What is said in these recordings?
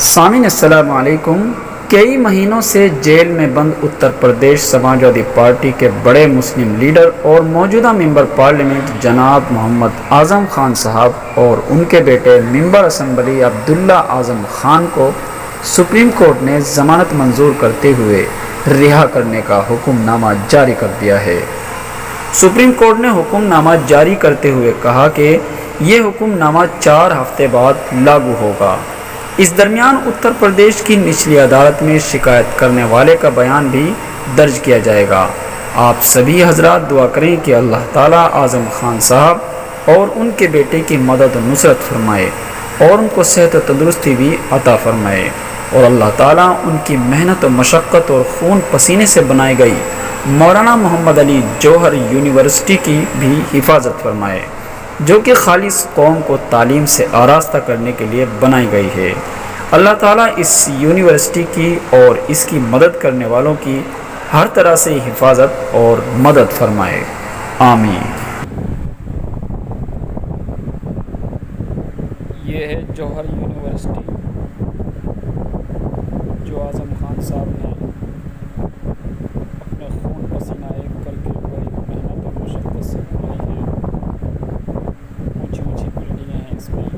سامعین السلام علیکم۔ کئی مہینوں سے جیل میں بند اتر پردیش سماجوادی پارٹی کے بڑے مسلم لیڈر اور موجودہ ممبر پارلیمنٹ جناب محمد اعظم خان صاحب اور ان کے بیٹے ممبر اسمبلی عبداللہ اعظم خان کو سپریم کورٹ نے ضمانت منظور کرتے ہوئے رہا کرنے کا حکم نامہ جاری کر دیا ہے۔ سپریم کورٹ نے حکم نامہ جاری کرتے ہوئے کہا کہ یہ حکم نامہ 4 ہفتے بعد لاگو ہوگا۔ اس درمیان اتر پردیش کی نچلی عدالت میں شکایت کرنے والے کا بیان بھی درج کیا جائے گا۔ آپ سبھی حضرات دعا کریں کہ اللہ تعالیٰ اعظم خان صاحب اور ان کے بیٹے کی مدد و نصرت فرمائے اور ان کو صحت و تندرستی بھی عطا فرمائے، اور اللہ تعالیٰ ان کی محنت و مشقت اور خون پسینے سے بنائی گئی مولانا محمد علی جوہر یونیورسٹی کی بھی حفاظت فرمائے، جو کہ خالص قوم کو تعلیم سے آراستہ کرنے کے لیے بنائی گئی ہے۔ اللہ تعالیٰ اس یونیورسٹی کی اور اس کی مدد کرنے والوں کی ہر طرح سے حفاظت اور مدد فرمائے، آمین۔ یہ ہے جوہر یونیورسٹی جو اعظم خان صاحب نے اپنے خون پسینہ ایک کر کے بڑی محنت اور مشقت سے بنائی ہے۔ اونچی اونچی بلڈنگیں ہیں اس میں،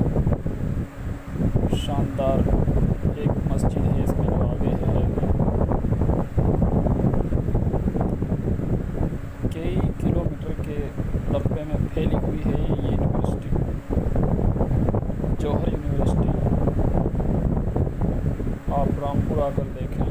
شاندار ایک مسجد ہے اس میں جو آگے ہے۔ کئی کلومیٹر کے رقبے میں پھیلی ہوئی ہے یہ یونیورسٹی، جوہر یونیورسٹی۔ آپ رامپور آ کر دیکھیں۔